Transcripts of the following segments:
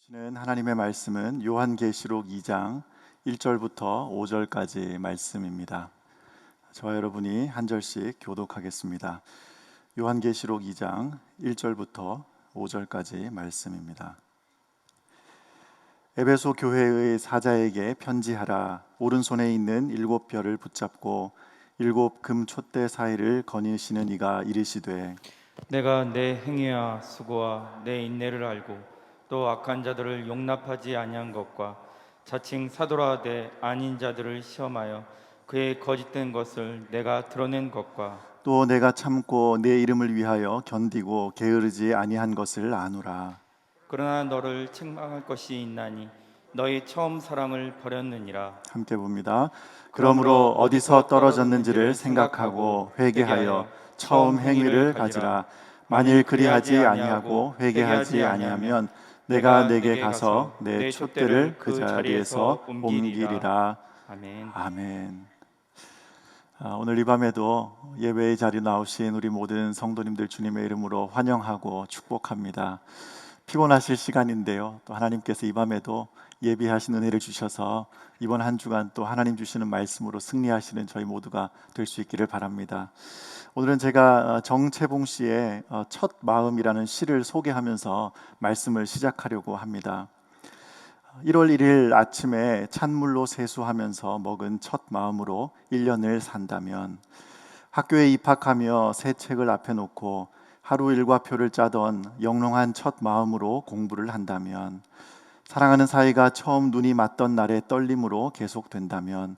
주시는 하나님의 말씀은 요한계시록 2장 1절부터 5절까지 말씀입니다. 저와 여러분이 한 절씩 교독하겠습니다. 요한계시록 2장 1절부터 5절까지 말씀입니다. 에베소 교회의 사자에게 편지하라. 오른손에 있는 7별을 붙잡고 7 금 촛대 사이를 거니시는 이가 이르시되, 내가 내 행위와 수고와 내 인내를 알고 또 악한 자들을 용납하지 아니한 것과 자칭 사도라 되 아닌 자들을 시험하여 그의 거짓된 것을 내가 드러낸 것과 또 내가 참고 내 이름을 위하여 견디고 게으르지 아니한 것을 아노라. 그러나 너를 책망할 것이 있나니 너희 처음 사랑을 버렸느니라. 함께 봅니다. 그러므로 어디서 떨어졌는지를 생각하고 회개하여 처음 행위를 가지라. 만일 그리하지 아니하고 회개하지 아니하면 내가 내게 가서 내 촛대를 그 자리에서 옮기리라. 아멘. 아멘. 오늘 이 밤에도 예배의 자리에 나오신 우리 모든 성도님들 주님의 이름으로 환영하고 축복합니다. 피곤하실 시간인데요, 또 하나님께서 이 밤에도 예비하신 은혜를 주셔서 이번 한 주간 또 하나님 주시는 말씀으로 승리하시는 저희 모두가 될 수 있기를 바랍니다. 오늘은 제가 정채봉 씨의 첫 마음이라는 시를 소개하면서 말씀을 시작하려고 합니다. 1월 1일 아침에 찬물로 세수하면서 먹은 첫 마음으로 1년을 산다면, 학교에 입학하며 새 책을 앞에 놓고 하루 일과표를 짜던 영롱한 첫 마음으로 공부를 한다면, 사랑하는 사이가 처음 눈이 맞던 날의 떨림으로 계속된다면,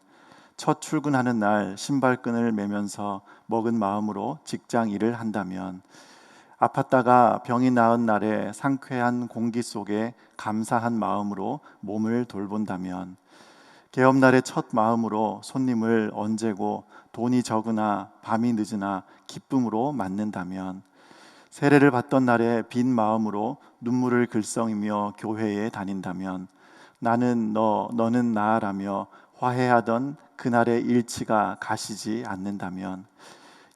첫 출근하는 날 신발끈을 매면서 먹은 마음으로 직장 일을 한다면, 아팠다가 병이 나은 날에 상쾌한 공기 속에 감사한 마음으로 몸을 돌본다면, 개업날의 첫 마음으로 손님을 언제고 돈이 적으나 밤이 늦으나 기쁨으로 맞는다면, 세례를 받던 날에 빈 마음으로 눈물을 글썽이며 교회에 다닌다면, 나는 너, 너는 나라며 화해하던 그날의 일치가 가시지 않는다면,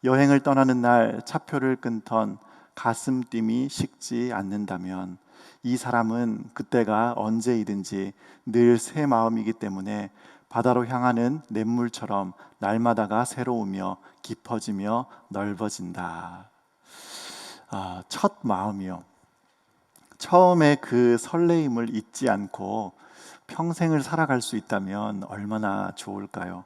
여행을 떠나는 날 차표를 끊던 가슴 뜀이 식지 않는다면, 이 사람은 그때가 언제이든지 늘 새 마음이기 때문에 바다로 향하는 냇물처럼 날마다가 새로우며 깊어지며 넓어진다. 첫 마음이요. 처음에 그 설레임을 잊지 않고 평생을 살아갈 수 있다면 얼마나 좋을까요?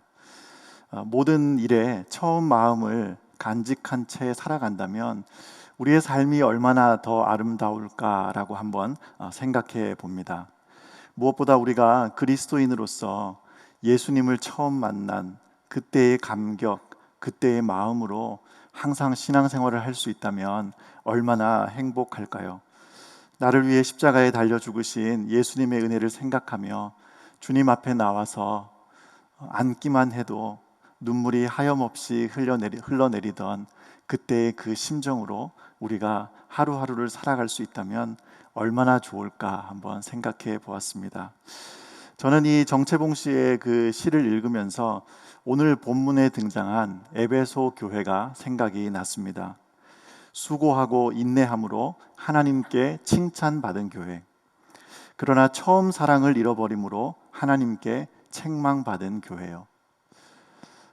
모든 일에 처음 마음을 간직한 채 살아간다면 우리의 삶이 얼마나 더 아름다울까라고 한번 생각해 봅니다. 무엇보다 우리가 그리스도인으로서 예수님을 처음 만난 그때의 감격, 그때의 마음으로 항상 신앙생활을 할 수 있다면 얼마나 행복할까요? 나를 위해 십자가에 달려 죽으신 예수님의 은혜를 생각하며 주님 앞에 나와서 앉기만 해도 눈물이 하염없이 흘러내리던 그때의 그 심정으로 우리가 하루하루를 살아갈 수 있다면 얼마나 좋을까 한번 생각해 보았습니다. 저는 이 정채봉 씨의 그 시를 읽으면서 오늘 본문에 등장한 에베소 교회가 생각이 났습니다. 수고하고 인내함으로 하나님께 칭찬받은 교회, 그러나 처음 사랑을 잃어버림으로 하나님께 책망받은 교회요.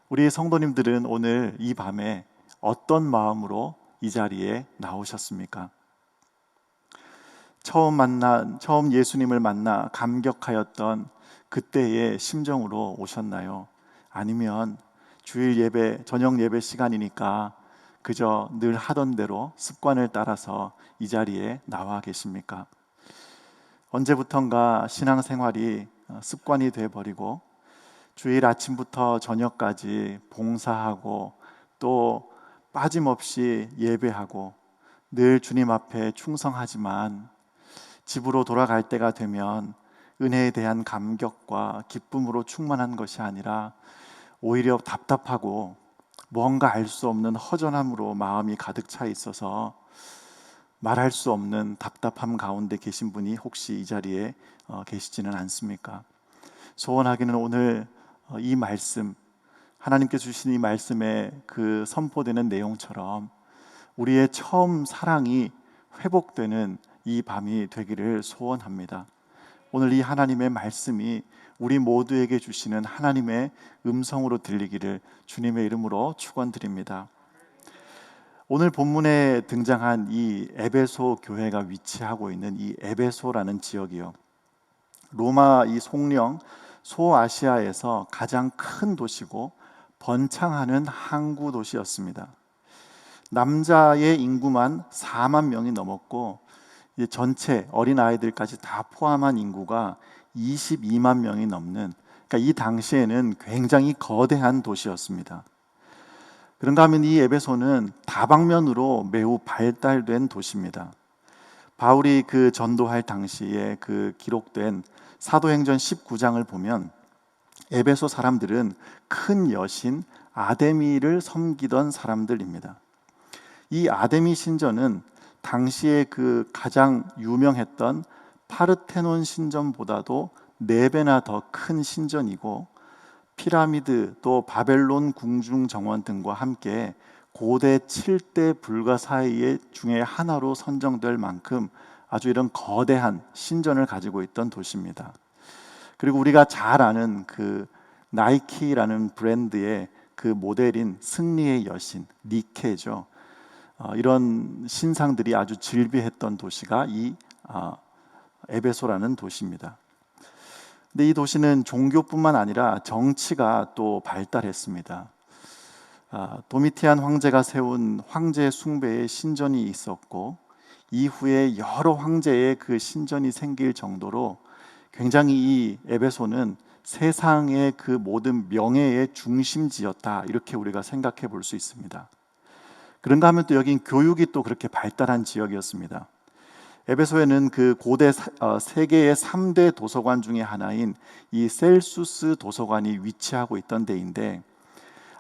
우리 성도님들은 오늘 이 밤에 어떤 마음으로 이 자리에 나오셨습니까? 처음 예수님을 만나 감격하였던 그때의 심정으로 오셨나요? 아니면 주일 예배, 저녁 예배 시간이니까 그저 늘 하던 대로 습관을 따라서 이 자리에 나와 계십니까? 언제부턴가 신앙생활이 습관이 돼버리고 주일 아침부터 저녁까지 봉사하고 또 빠짐없이 예배하고 늘 주님 앞에 충성하지만 집으로 돌아갈 때가 되면 은혜에 대한 감격과 기쁨으로 충만한 것이 아니라 오히려 답답하고 뭔가 알 수 없는 허전함으로 마음이 가득 차 있어서 말할 수 없는 답답함 가운데 계신 분이 혹시 이 자리에 계시지는 않습니까? 소원하기는 오늘 이 말씀, 하나님께 주신 이 말씀에 그 선포되는 내용처럼 우리의 처음 사랑이 회복되는 이 밤이 되기를 소원합니다. 오늘 이 하나님의 말씀이 우리 모두에게 주시는 하나님의 음성으로 들리기를 주님의 이름으로 축원드립니다. 오늘 본문에 등장한 이 에베소 교회가 위치하고 있는 이 에베소라는 지역이요, 로마 이 송령 소아시아에서 가장 큰 도시고 번창하는 항구 도시였습니다. 남자의 인구만 4만 명이 넘었고 이제 전체 어린 아이들까지 다 포함한 인구가 22만 명이 넘는, 그러니까 이 당시에는 굉장히 거대한 도시였습니다. 그런가 하면 이 에베소는 다방면으로 매우 발달된 도시입니다. 바울이 그 전도할 당시에 그 기록된 사도행전 19장을 보면 에베소 사람들은 큰 여신 아데미를 섬기던 사람들입니다. 이 아데미 신전은 당시에 그 가장 유명했던 파르테논 신전보다도 4배나 더 큰 신전이고, 피라미드 또 바벨론 궁중 정원 등과 함께 고대 7대 불가 사이의 중에 하나로 선정될 만큼 아주 이런 거대한 신전을 가지고 있던 도시입니다. 그리고 우리가 잘 아는 그 나이키라는 브랜드의 그 모델인 승리의 여신 니케죠. 이런 신상들이 아주 즐비했던 도시가 이 에베소라는 도시입니다. 근데 이 도시는 종교뿐만 아니라 정치가 또 발달했습니다. 도미티안 황제가 세운 황제 숭배의 신전이 있었고, 이후에 여러 황제의 그 신전이 생길 정도로 굉장히 이 에베소는 세상의 그 모든 명예의 중심지였다, 이렇게 우리가 생각해 볼 수 있습니다. 그런가 하면 또 여긴 교육이 또 그렇게 발달한 지역이었습니다. 에베소에는 그 고대 세계의 3대 도서관 중에 하나인 이 셀수스 도서관이 위치하고 있던 데인데,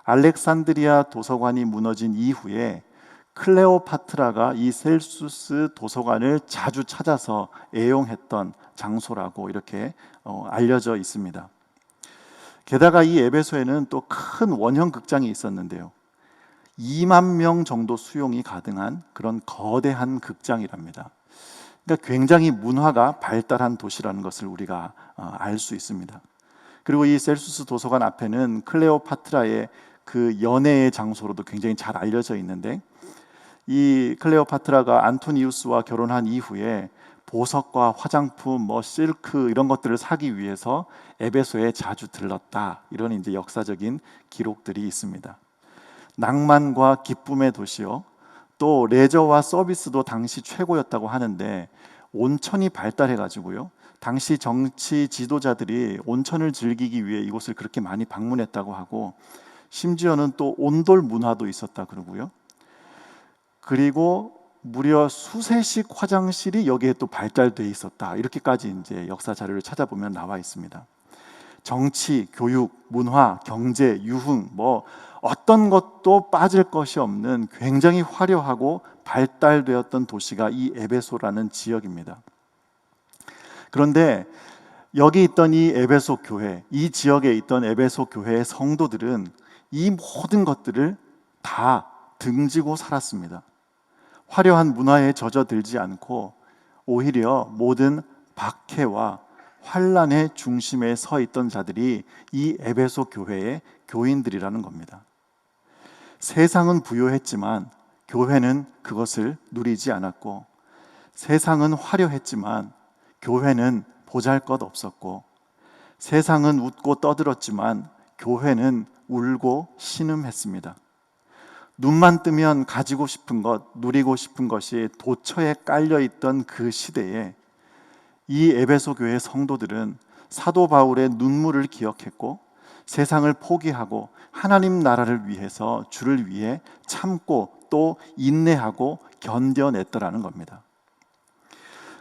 알렉산드리아 도서관이 무너진 이후에 클레오파트라가 이 셀수스 도서관을 자주 찾아서 애용했던 장소라고 이렇게 알려져 있습니다. 게다가 이 에베소에는 또 큰 원형 극장이 있었는데요, 2만 명 정도 수용이 가능한 그런 거대한 극장이랍니다. 그러니까 굉장히 문화가 발달한 도시라는 것을 우리가 알 수 있습니다. 그리고 이 셀수스 도서관 앞에는 클레오파트라의 그 연애의 장소로도 굉장히 잘 알려져 있는데, 이 클레오파트라가 안토니우스와 결혼한 이후에 보석과 화장품, 실크 이런 것들을 사기 위해서 에베소에 자주 들렀다, 이런 이제 역사적인 기록들이 있습니다. 낭만과 기쁨의 도시요, 또 레저와 서비스도 당시 최고였다고 하는데, 온천이 발달해 가지고요, 당시 정치 지도자들이 온천을 즐기기 위해 이곳을 그렇게 많이 방문했다고 하고, 심지어는 또 온돌 문화도 있었다 그러고요, 그리고 무려 수세식 화장실이 여기에 또 발달돼 있었다, 이렇게까지 이제 역사 자료를 찾아보면 나와 있습니다. 정치, 교육, 문화, 경제, 유흥, 어떤 것도 빠질 것이 없는 굉장히 화려하고 발달되었던 도시가 이 에베소라는 지역입니다. 그런데 여기 있던 이 에베소 교회, 이 지역에 있던 에베소 교회의 성도들은 이 모든 것들을 다 등지고 살았습니다. 화려한 문화에 젖어들지 않고 오히려 모든 박해와 환란의 중심에 서 있던 자들이 이 에베소 교회의 교인들이라는 겁니다. 세상은 부요했지만 교회는 그것을 누리지 않았고, 세상은 화려했지만 교회는 보잘것없었고, 세상은 웃고 떠들었지만 교회는 울고 신음했습니다. 눈만 뜨면 가지고 싶은 것, 누리고 싶은 것이 도처에 깔려있던 그 시대에 이 에베소 교회 성도들은 사도 바울의 눈물을 기억했고, 세상을 포기하고 하나님 나라를 위해서 주를 위해 참고 또 인내하고 견뎌냈더라는 겁니다.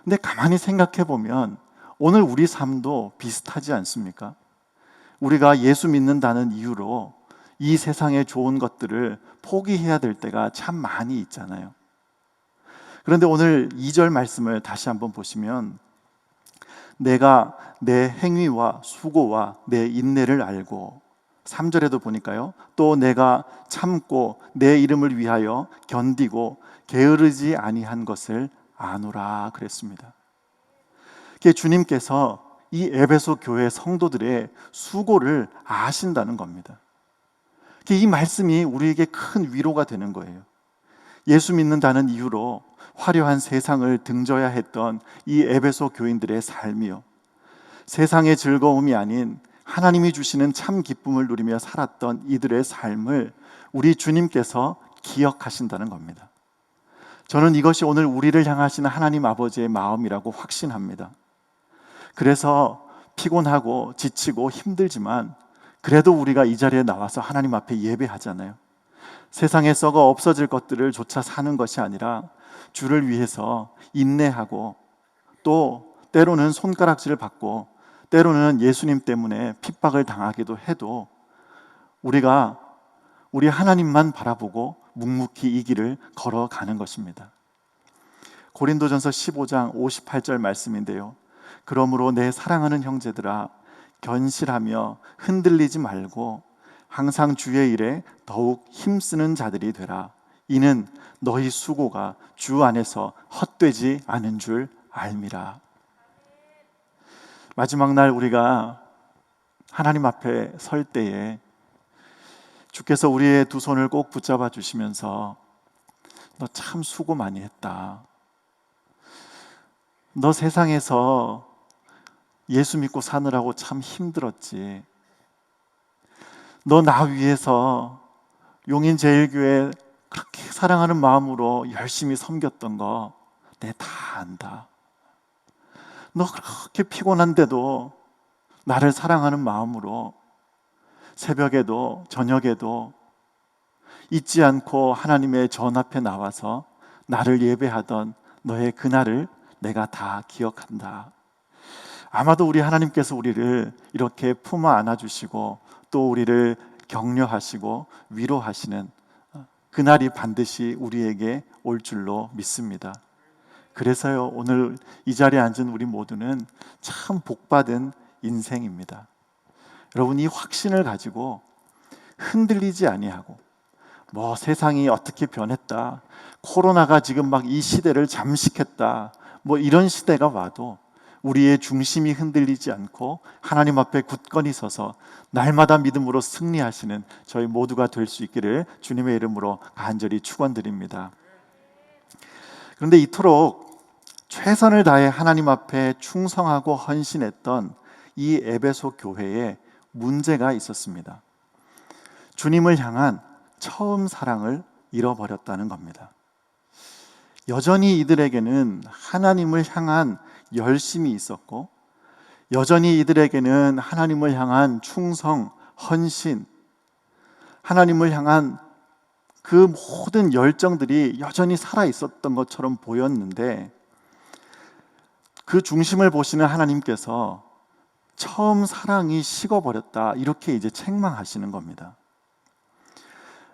근데 가만히 생각해 보면 오늘 우리 삶도 비슷하지 않습니까? 우리가 예수 믿는다는 이유로 이 세상의 좋은 것들을 포기해야 될 때가 참 많이 있잖아요. 그런데 오늘 2절 말씀을 다시 한번 보시면, 내가 내 행위와 수고와 내 인내를 알고, 3절에도 보니까요, 또 내가 참고 내 이름을 위하여 견디고 게으르지 아니한 것을 아노라 그랬습니다. 주님께서 이 에베소 교회 성도들의 수고를 아신다는 겁니다. 이 말씀이 우리에게 큰 위로가 되는 거예요. 예수 믿는다는 이유로 화려한 세상을 등져야 했던 이 에베소 교인들의 삶이요, 세상의 즐거움이 아닌 하나님이 주시는 참 기쁨을 누리며 살았던 이들의 삶을 우리 주님께서 기억하신다는 겁니다. 저는 이것이 오늘 우리를 향하시는 하나님 아버지의 마음이라고 확신합니다. 그래서 피곤하고 지치고 힘들지만 그래도 우리가 이 자리에 나와서 하나님 앞에 예배하잖아요. 세상에 썩어 없어질 것들을 조차 사는 것이 아니라 주를 위해서 인내하고, 또 때로는 손가락질을 받고 때로는 예수님 때문에 핍박을 당하기도 해도 우리가 우리 하나님만 바라보고 묵묵히 이 길을 걸어가는 것입니다. 고린도전서 15장 58절 말씀인데요, 그러므로 내 사랑하는 형제들아, 견실하며 흔들리지 말고 항상 주의 일에 더욱 힘쓰는 자들이 되라. 이는 너희 수고가 주 안에서 헛되지 않은 줄 알미라. 마지막 날 우리가 하나님 앞에 설 때에 주께서 우리의 두 손을 꼭 붙잡아 주시면서 너 참 수고 많이 했다. 너 세상에서 예수 믿고 사느라고 참 힘들었지. 너 나 위해서 용인제일교회 그렇게 사랑하는 마음으로 열심히 섬겼던 거 내 다 안다. 너 그렇게 피곤한데도 나를 사랑하는 마음으로 새벽에도 저녁에도 잊지 않고 하나님의 전 앞에 나와서 나를 예배하던 너의 그날을 내가 다 기억한다. 아마도 우리 하나님께서 우리를 이렇게 품어 안아주시고 또 우리를 격려하시고 위로하시는 그날이 반드시 우리에게 올 줄로 믿습니다. 그래서요, 오늘 이 자리에 앉은 우리 모두는 참 복받은 인생입니다. 여러분, 이 확신을 가지고 흔들리지 아니하고, 세상이 어떻게 변했다, 코로나가 지금 막 이 시대를 잠식했다, 이런 시대가 와도 우리의 중심이 흔들리지 않고 하나님 앞에 굳건히 서서 날마다 믿음으로 승리하시는 저희 모두가 될 수 있기를 주님의 이름으로 간절히 축원드립니다. 그런데 이토록 최선을 다해 하나님 앞에 충성하고 헌신했던 이 에베소 교회에 문제가 있었습니다. 주님을 향한 처음 사랑을 잃어버렸다는 겁니다. 여전히 이들에게는 하나님을 향한 열심이 있었고, 여전히 이들에게는 하나님을 향한 충성, 헌신, 하나님을 향한 그 모든 열정들이 여전히 살아 있었던 것처럼 보였는데, 그 중심을 보시는 하나님께서 처음 사랑이 식어버렸다, 이렇게 이제 책망하시는 겁니다.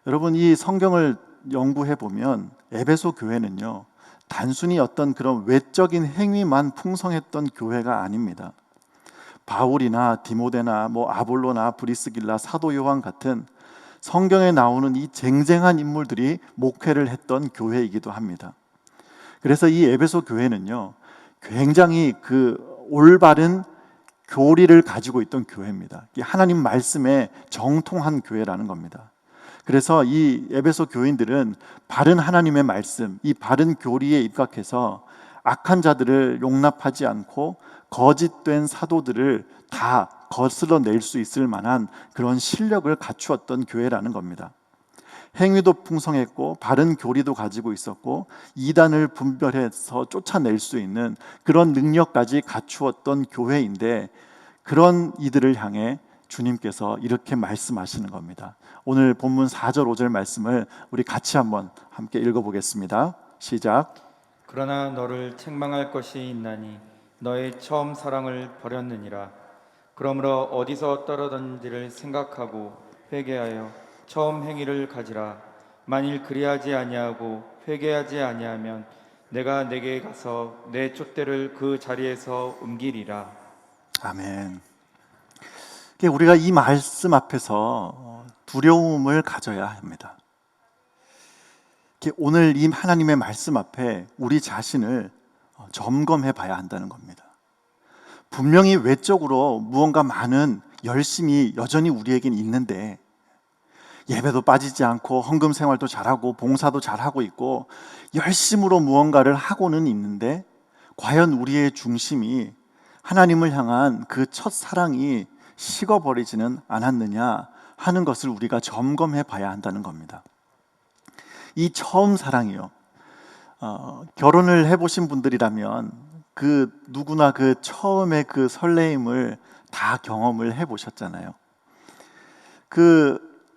여러분, 이 성경을 연구해 보면 에베소 교회는요, 단순히 어떤 그런 외적인 행위만 풍성했던 교회가 아닙니다. 바울이나 디모데나 아볼로나 브리스길라, 사도 요한 같은 성경에 나오는 이 쟁쟁한 인물들이 목회를 했던 교회이기도 합니다. 그래서 이 에베소 교회는요, 굉장히 그 올바른 교리를 가지고 있던 교회입니다. 하나님 말씀에 정통한 교회라는 겁니다. 그래서 이 에베소 교인들은 바른 하나님의 말씀, 이 바른 교리에 입각해서 악한 자들을 용납하지 않고 거짓된 사도들을 다 거슬러 낼 수 있을 만한 그런 실력을 갖추었던 교회라는 겁니다. 행위도 풍성했고 바른 교리도 가지고 있었고 이단을 분별해서 쫓아낼 수 있는 그런 능력까지 갖추었던 교회인데, 그런 이들을 향해 주님께서 이렇게 말씀하시는 겁니다. 오늘 본문 4절 5절 말씀을 우리 같이 함께 읽어보겠습니다. 시작. 그러나 너를 책망할 것이 있나니 너의 처음 사랑을 버렸느니라. 그러므로 어디서 떨어졌는지를 생각하고 회개하여 처음 행위를 가지라. 만일 그리하지 아니하고 회개하지 아니하면 내가 내게 가서 내 촛대를 그 자리에서 옮기리라. 아멘. 우리가 이 말씀 앞에서 두려움을 가져야 합니다. 오늘 이 하나님의 말씀 앞에 우리 자신을 점검해 봐야 한다는 겁니다. 분명히 외적으로 무언가 많은 열심이 여전히 우리에겐 있는데, 예배도 빠지지 않고 헌금 생활도 잘하고 봉사도 잘하고 있고 열심으로 무언가를 하고는 있는데, 과연 우리의 중심이 하나님을 향한 그 첫 사랑이 식어버리지는 않았느냐 하는 것을 우리가 점검해 봐야 한다는 겁니다. 이 처음 사랑이요, 결혼을 해보신 분들이라면 그 누구나 그 처음에 그 설레임을 다 경험을 해보셨잖아요.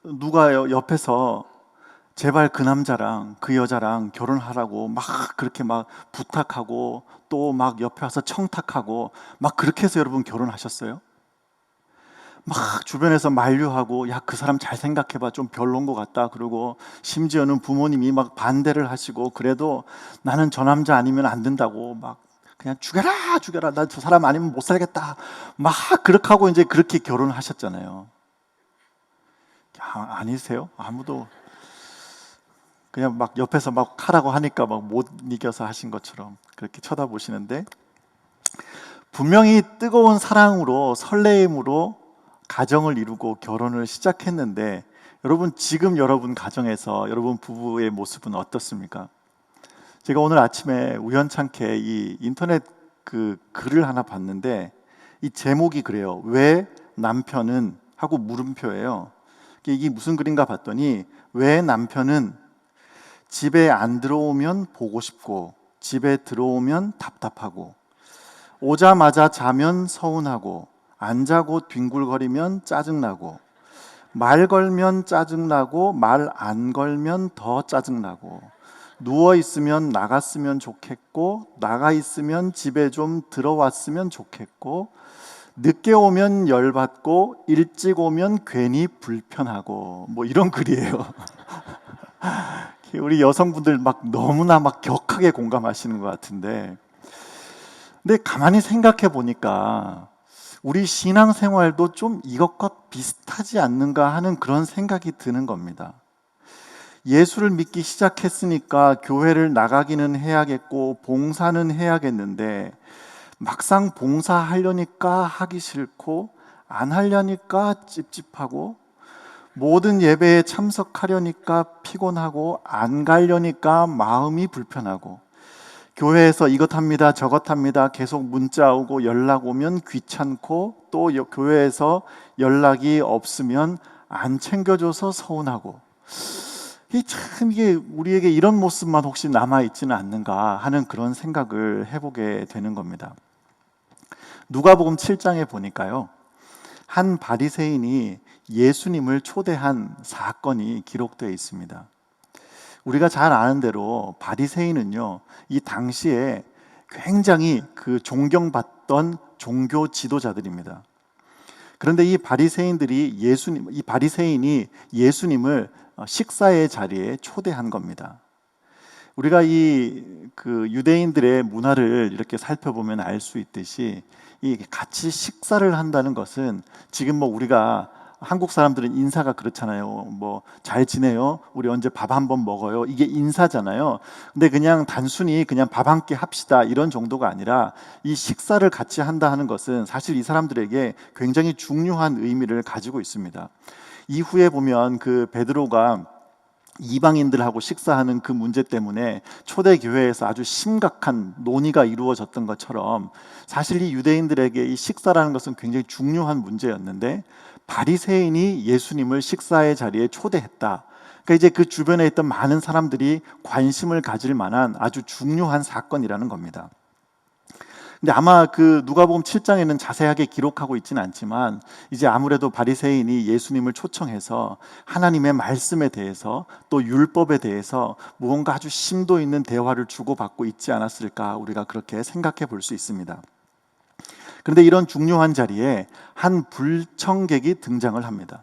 누가 옆에서 제발 그 남자랑 그 여자랑 결혼하라고 막 그렇게 막 부탁하고 또 막 옆에 와서 청탁하고 막 그렇게 해서 여러분 결혼하셨어요? 막 주변에서 만류하고, 야, 그 사람 잘 생각해봐, 좀 별론 것 같다, 그러고 심지어는 부모님이 막 반대를 하시고, 그래도 나는 저 남자 아니면 안 된다고 막 그냥 죽여라 죽여라, 나 저 사람 아니면 못 살겠다 막 그렇게 하고 이제 그렇게 결혼하셨잖아요. 아니세요? 아무도 그냥 막 옆에서 막 하라고 하니까 막 못 이겨서 하신 것처럼 그렇게 쳐다보시는데, 분명히 뜨거운 사랑으로 설레임으로 가정을 이루고 결혼을 시작했는데, 여러분 지금 여러분 가정에서 여러분 부부의 모습은 어떻습니까? 제가 오늘 아침에 우연찮게 이 인터넷 그 글을 하나 봤는데, 이 제목이 그래요. 왜 남편은 하고 물음표예요. 이게 무슨 글인가 봤더니, 왜 남편은 집에 안 들어오면 보고 싶고 집에 들어오면 답답하고 오자마자 자면 서운하고 안 자고 뒹굴거리면 짜증나고 말 걸면 짜증나고 말 안 걸면 더 짜증나고 누워 있으면 나갔으면 좋겠고 나가 있으면 집에 좀 들어왔으면 좋겠고 늦게 오면 열받고 일찍 오면 괜히 불편하고, 뭐 이런 글이에요. 우리 여성분들 막 너무나 막 격하게 공감하시는 것 같은데, 근데 가만히 생각해 보니까 우리 신앙생활도 좀 이것과 비슷하지 않는가 하는 그런 생각이 드는 겁니다. 예수를 믿기 시작했으니까 교회를 나가기는 해야겠고 봉사는 해야겠는데, 막상 봉사하려니까 하기 싫고 안 하려니까 찝찝하고 모든 예배에 참석하려니까 피곤하고 안 가려니까 마음이 불편하고, 교회에서 이것 합니다 저것 합니다 계속 문자 오고 연락 오면 귀찮고, 또 교회에서 연락이 없으면 안 챙겨줘서 서운하고, 이게 우리에게 이런 모습만 혹시 남아있지는 않는가 하는 그런 생각을 해보게 되는 겁니다. 누가복음 7장에 보니까요, 한 바리새인이 예수님을 초대한 사건이 기록되어 있습니다. 우리가 잘 아는 대로 바리새인은요, 이 당시에 굉장히 그 존경받던 종교 지도자들입니다. 그런데 이 바리새인이 예수님을 식사의 자리에 초대한 겁니다. 우리가 그 유대인들의 문화를 이렇게 살펴보면 알 수 있듯이, 이 같이 식사를 한다는 것은, 지금 뭐 우리가 한국 사람들은 인사가 그렇잖아요. 뭐 잘 지내요? 우리 언제 밥 한번 먹어요? 이게 인사잖아요. 근데 그냥 단순히 그냥 밥 한 끼 합시다 이런 정도가 아니라, 이 식사를 같이 한다 하는 것은 사실 이 사람들에게 굉장히 중요한 의미를 가지고 있습니다. 이후에 보면 그 베드로가 이방인들하고 식사하는 그 문제 때문에 초대교회에서 아주 심각한 논의가 이루어졌던 것처럼, 사실 이 유대인들에게 이 식사라는 것은 굉장히 중요한 문제였는데, 바리새인이 예수님을 식사의 자리에 초대했다. 그러니까 이제 그 주변에 있던 많은 사람들이 관심을 가질 만한 아주 중요한 사건이라는 겁니다. 근데 아마 그 누가복음 7장에는 자세하게 기록하고 있지는 않지만, 이제 아무래도 바리새인이 예수님을 초청해서 하나님의 말씀에 대해서 또 율법에 대해서 무언가 아주 심도 있는 대화를 주고받고 있지 않았을까, 우리가 그렇게 생각해 볼 수 있습니다. 그런데 이런 중요한 자리에 한 불청객이 등장을 합니다.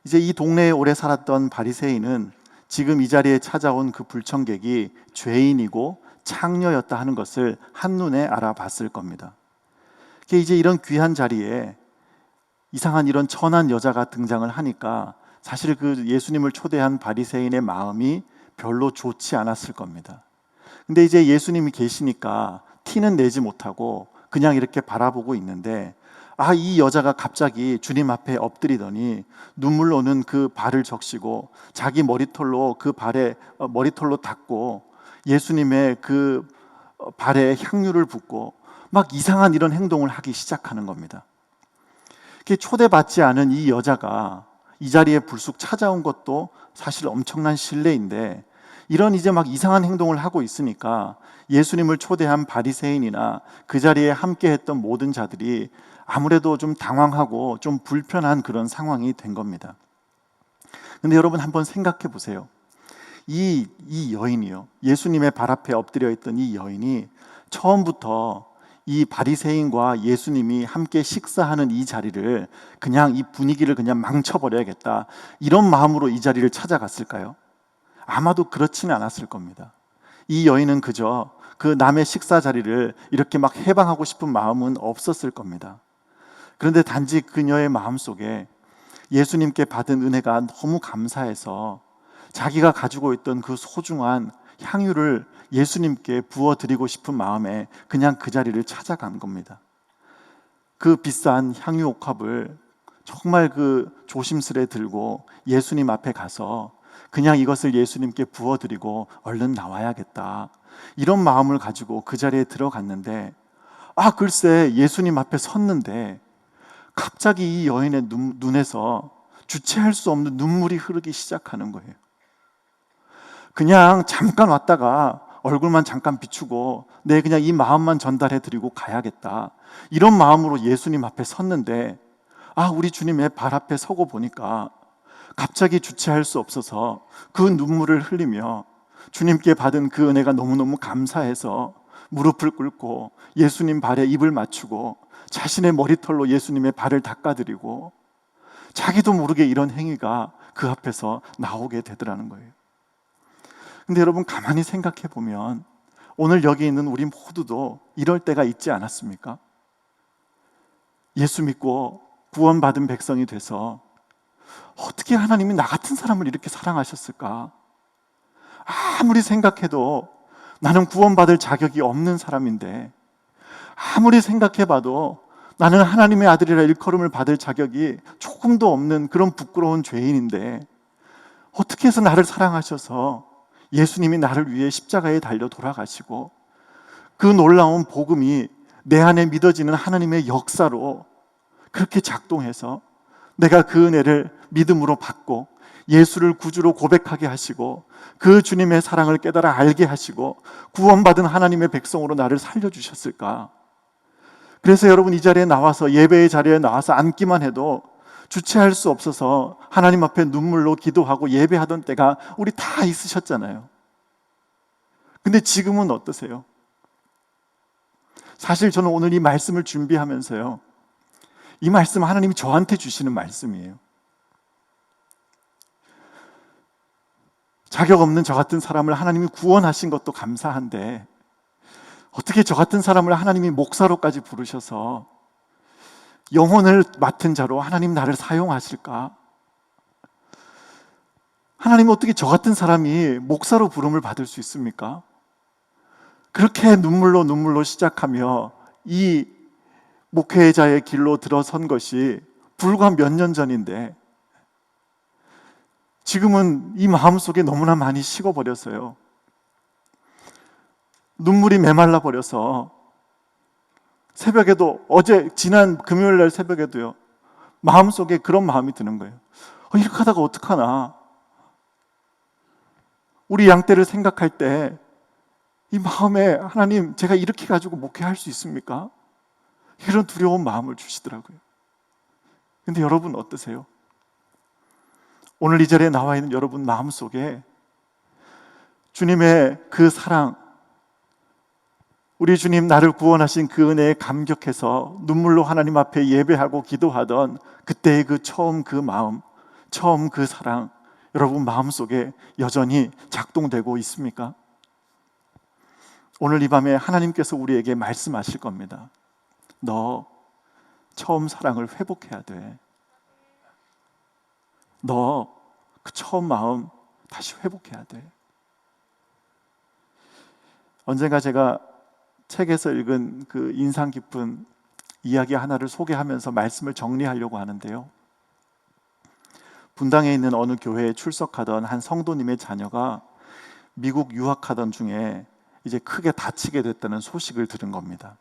이제 이 동네에 오래 살았던 바리새인은 지금 이 자리에 찾아온 그 불청객이 죄인이고 창녀였다 하는 것을 한눈에 알아봤을 겁니다. 이제 이런 귀한 자리에 이상한 이런 천한 여자가 등장을 하니까, 사실 그 예수님을 초대한 바리새인의 마음이 별로 좋지 않았을 겁니다. 근데 이제 예수님이 계시니까 티는 내지 못하고 그냥 이렇게 바라보고 있는데, 이 여자가 갑자기 주님 앞에 엎드리더니 눈물로는 그 발을 적시고 자기 머리털로 그 발에 머리털로 닦고 예수님의 그 발에 향유를 붓고 막 이상한 이런 행동을 하기 시작하는 겁니다. 초대받지 않은 이 여자가 이 자리에 불쑥 찾아온 것도 사실 엄청난 신뢰인데, 이런 이제 막 이상한 행동을 하고 있으니까 예수님을 초대한 바리새인이나 그 자리에 함께 했던 모든 자들이 아무래도 좀 당황하고 좀 불편한 그런 상황이 된 겁니다. 근데 여러분 한번 생각해 보세요. 이 여인이요, 예수님의 발 앞에 엎드려 있던 이 여인이 처음부터 이 바리새인과 예수님이 함께 식사하는 이 자리를 그냥 이 분위기를 그냥 망쳐버려야겠다, 이런 마음으로 이 자리를 찾아갔을까요? 아마도 그렇지는 않았을 겁니다. 이 여인은 그저 그 남의 식사 자리를 이렇게 막 해방하고 싶은 마음은 없었을 겁니다. 그런데 단지 그녀의 마음속에 예수님께 받은 은혜가 너무 감사해서 자기가 가지고 있던 그 소중한 향유를 예수님께 부어드리고 싶은 마음에 그냥 그 자리를 찾아간 겁니다. 그 비싼 향유 옥합을 정말 그 조심스레 들고 예수님 앞에 가서 그냥 이것을 예수님께 부어드리고 얼른 나와야겠다, 이런 마음을 가지고 그 자리에 들어갔는데, 글쎄 예수님 앞에 섰는데 갑자기 이 여인의 눈에서 주체할 수 없는 눈물이 흐르기 시작하는 거예요. 그냥 잠깐 왔다가 얼굴만 잠깐 비추고 내 그냥 이 마음만 전달해 드리고 가야겠다, 이런 마음으로 예수님 앞에 섰는데, 우리 주님의 발 앞에 서고 보니까 갑자기 주체할 수 없어서 그 눈물을 흘리며 주님께 받은 그 은혜가 너무너무 감사해서 무릎을 꿇고 예수님 발에 입을 맞추고 자신의 머리털로 예수님의 발을 닦아드리고, 자기도 모르게 이런 행위가 그 앞에서 나오게 되더라는 거예요. 근데 여러분 가만히 생각해 보면 오늘 여기 있는 우리 모두도 이럴 때가 있지 않았습니까? 예수 믿고 구원받은 백성이 돼서 어떻게 하나님이 나 같은 사람을 이렇게 사랑하셨을까? 아무리 생각해도 나는 구원받을 자격이 없는 사람인데, 아무리 생각해봐도 나는 하나님의 아들이라 일컬음을 받을 자격이 조금도 없는 그런 부끄러운 죄인인데, 어떻게 해서 나를 사랑하셔서 예수님이 나를 위해 십자가에 달려 돌아가시고 그 놀라운 복음이 내 안에 믿어지는 하나님의 역사로 그렇게 작동해서 내가 그 은혜를 믿음으로 받고 예수를 구주로 고백하게 하시고 그 주님의 사랑을 깨달아 알게 하시고 구원받은 하나님의 백성으로 나를 살려주셨을까? 그래서 여러분 이 자리에 나와서, 예배의 자리에 나와서 앉기만 해도 주체할 수 없어서 하나님 앞에 눈물로 기도하고 예배하던 때가 우리 다 있으셨잖아요. 근데 지금은 어떠세요? 사실 저는 오늘 이 말씀을 준비하면서요, 이 말씀 하나님이 저한테 주시는 말씀이에요. 자격 없는 저 같은 사람을 하나님이 구원하신 것도 감사한데, 어떻게 저 같은 사람을 하나님이 목사로까지 부르셔서 영혼을 맡은 자로 하나님 나를 사용하실까? 하나님 어떻게 저 같은 사람이 목사로 부름을 받을 수 있습니까? 그렇게 눈물로 시작하며 이 목회자의 길로 들어선 것이 불과 몇 년 전인데, 지금은 이 마음속에 너무나 많이 식어버렸어요. 눈물이 메말라 버려서 새벽에도, 지난 금요일 날 새벽에도요, 마음속에 그런 마음이 드는 거예요. 이렇게 하다가 어떡하나? 우리 양떼를 생각할 때 이 마음에, 하나님 제가 이렇게 가지고 목회할 수 있습니까? 이런 두려운 마음을 주시더라고요. 근데 여러분 어떠세요? 오늘 이 자리에 나와 있는 여러분 마음속에 주님의 그 사랑, 우리 주님 나를 구원하신 그 은혜에 감격해서 눈물로 하나님 앞에 예배하고 기도하던 그때의 그 처음 그 마음, 처음 그 사랑, 여러분 마음속에 여전히 작동되고 있습니까? 오늘 이 밤에 하나님께서 우리에게 말씀하실 겁니다. 너 처음 사랑을 회복해야 돼. 너 그 처음 마음 다시 회복해야 돼. 언젠가 제가 책에서 읽은 그 인상 깊은 이야기 하나를 소개하면서 말씀을 정리하려고 하는데요. 분당에 있는 어느 교회에 출석하던 한 성도님의 자녀가 미국 유학하던 중에 이제 크게 다치게 됐다는 소식을 들은 겁니다.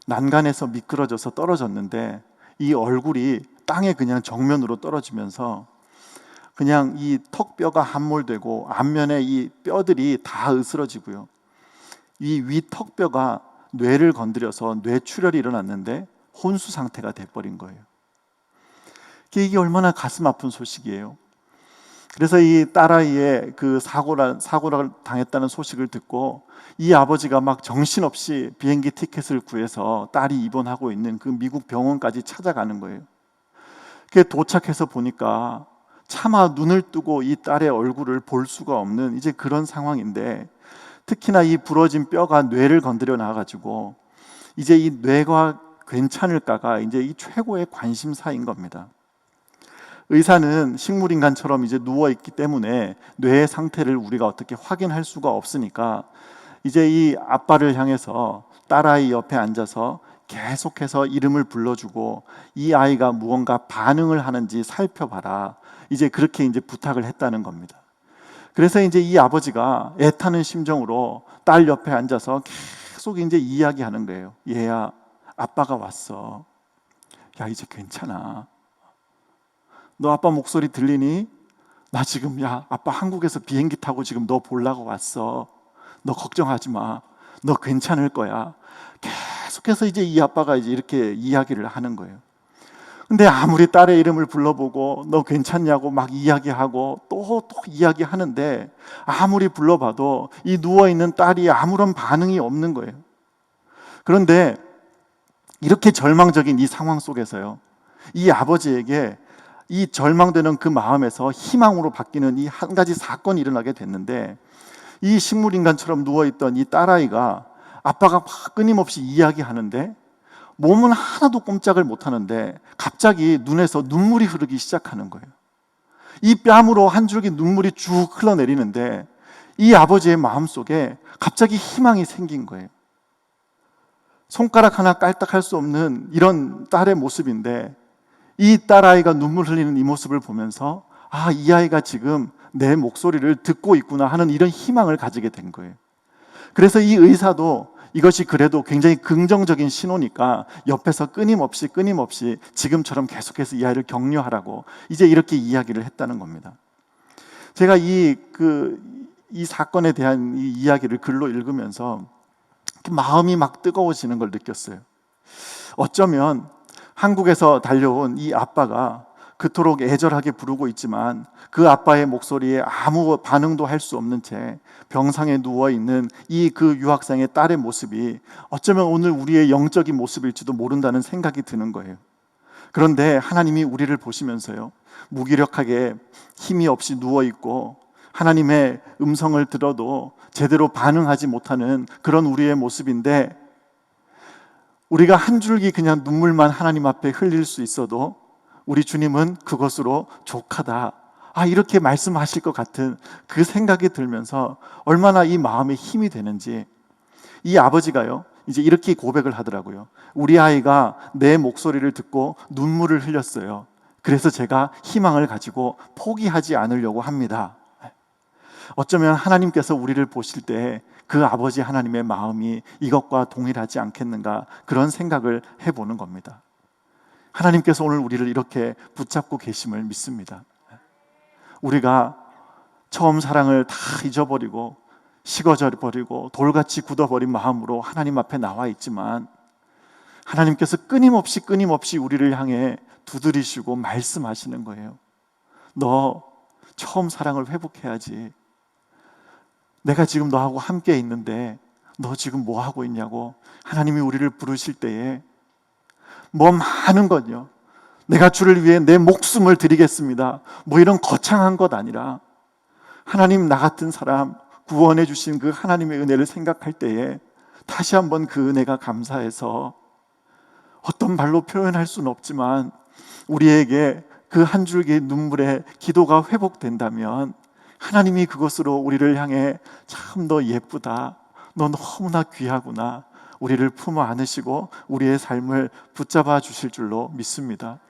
난간에서 미끄러져서 떨어졌는데 이 얼굴이 땅에 그냥 정면으로 떨어지면서 그냥 이 턱뼈가 함몰되고 앞면에 이 뼈들이 다 으스러지고요. 이 위 턱뼈가 뇌를 건드려서 뇌출혈이 일어났는데 혼수 상태가 돼버린 거예요. 이게 얼마나 가슴 아픈 소식이에요. 그래서 이 딸아이의 그 사고를 당했다는 소식을 듣고 이 아버지가 막 정신없이 비행기 티켓을 구해서 딸이 입원하고 있는 그 미국 병원까지 찾아가는 거예요. 그게 도착해서 보니까 차마 눈을 뜨고 이 딸의 얼굴을 볼 수가 없는 이제 그런 상황인데, 특히나 이 부러진 뼈가 뇌를 건드려 놔가지고 이제 이 뇌가 괜찮을까가 이제 이 최고의 관심사인 겁니다. 의사는 식물인간처럼 이제 누워있기 때문에 뇌의 상태를 우리가 어떻게 확인할 수가 없으니까 이제 이 아빠를 향해서 딸아이 옆에 앉아서 계속해서 이름을 불러주고 이 아이가 무언가 반응을 하는지 살펴봐라, 이제 그렇게 이제 부탁을 했다는 겁니다. 그래서 이제 이 아버지가 애타는 심정으로 딸 옆에 앉아서 계속 이제 이야기하는 거예요. 얘야, 아빠가 왔어. 야, 이제 괜찮아. 너 아빠 목소리 들리니? 나 지금 아빠 한국에서 비행기 타고 지금 너 보려고 왔어. 너 걱정하지 마. 너 괜찮을 거야. 계속해서 이제 이 아빠가 이제 이렇게 이야기를 하는 거예요. 근데 아무리 딸의 이름을 불러보고 너 괜찮냐고 막 이야기하고 또 이야기하는데 아무리 불러봐도 이 누워있는 딸이 아무런 반응이 없는 거예요. 그런데 이렇게 절망적인 이 상황 속에서요, 이 아버지에게 이 절망되는 그 마음에서 희망으로 바뀌는 이 한 가지 사건이 일어나게 됐는데, 이 식물인간처럼 누워있던 이 딸아이가 아빠가 막 끊임없이 이야기하는데 몸은 하나도 꼼짝을 못하는데 갑자기 눈에서 눈물이 흐르기 시작하는 거예요. 이 뺨으로 한 줄기 눈물이 쭉 흘러내리는데 이 아버지의 마음속에 갑자기 희망이 생긴 거예요. 손가락 하나 깔딱할 수 없는 이런 딸의 모습인데 이 딸아이가 눈물 흘리는 이 모습을 보면서 이 아이가 지금 내 목소리를 듣고 있구나 하는 이런 희망을 가지게 된 거예요. 그래서 이 의사도 이것이 그래도 굉장히 긍정적인 신호니까 옆에서 끊임없이 지금처럼 계속해서 이 아이를 격려하라고 이제 이렇게 이야기를 했다는 겁니다. 제가 이 사건에 대한 이 이야기를 글로 읽으면서 마음이 막 뜨거워지는 걸 느꼈어요. 어쩌면 한국에서 달려온 이 아빠가 그토록 애절하게 부르고 있지만 그 아빠의 목소리에 아무 반응도 할 수 없는 채 병상에 누워있는 이 그 유학생의 딸의 모습이 어쩌면 오늘 우리의 영적인 모습일지도 모른다는 생각이 드는 거예요. 그런데 하나님이 우리를 보시면서요, 무기력하게 힘이 없이 누워있고 하나님의 음성을 들어도 제대로 반응하지 못하는 그런 우리의 모습인데, 우리가 한 줄기 그냥 눈물만 하나님 앞에 흘릴 수 있어도 우리 주님은 그것으로 족하다, 이렇게 말씀하실 것 같은 그 생각이 들면서 얼마나 이 마음에 힘이 되는지, 이 아버지가요 이제 이렇게 고백을 하더라고요. 우리 아이가 내 목소리를 듣고 눈물을 흘렸어요. 그래서 제가 희망을 가지고 포기하지 않으려고 합니다. 어쩌면 하나님께서 우리를 보실 때 그 아버지 하나님의 마음이 이것과 동일하지 않겠는가, 그런 생각을 해보는 겁니다. 하나님께서 오늘 우리를 이렇게 붙잡고 계심을 믿습니다. 우리가 처음 사랑을 다 잊어버리고 식어져 버리고 돌같이 굳어버린 마음으로 하나님 앞에 나와 있지만, 하나님께서 끊임없이 우리를 향해 두드리시고 말씀하시는 거예요. 너 처음 사랑을 회복해야지. 내가 지금 너하고 함께 있는데 너 지금 뭐 하고 있냐고 하나님이 우리를 부르실 때에 뭐 많은 건요, 내가 주를 위해 내 목숨을 드리겠습니다, 뭐 이런 거창한 것 아니라 하나님, 나 같은 사람 구원해 주신 그 하나님의 은혜를 생각할 때에 다시 한번 그 은혜가 감사해서 어떤 말로 표현할 수는 없지만 우리에게 그 한 줄기 눈물의 기도가 회복된다면 하나님이 그것으로 우리를 향해 참 더 예쁘다, 너 너무나 귀하구나. 우리를 품어 안으시고 우리의 삶을 붙잡아 주실 줄로 믿습니다.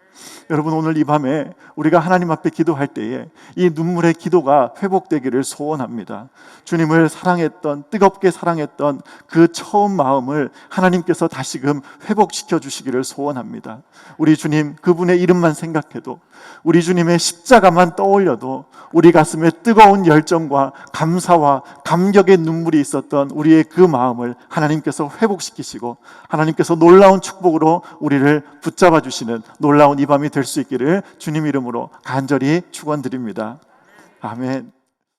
여러분, 오늘 이 밤에 우리가 하나님 앞에 기도할 때에 이 눈물의 기도가 회복되기를 소원합니다. 주님을 사랑했던, 뜨겁게 사랑했던 그 처음 마음을 하나님께서 다시금 회복시켜 주시기를 소원합니다. 우리 주님, 그분의 이름만 생각해도, 우리 주님의 십자가만 떠올려도 우리 가슴에 뜨거운 열정과 감사와 감격의 눈물이 있었던 우리의 그 마음을 하나님께서 회복시키시고 하나님께서 놀라운 축복으로 우리를 붙잡아 주시는 놀라운 이 밤이 될 수 있기를 주님 이름으로 간절히 축원드립니다. 아멘.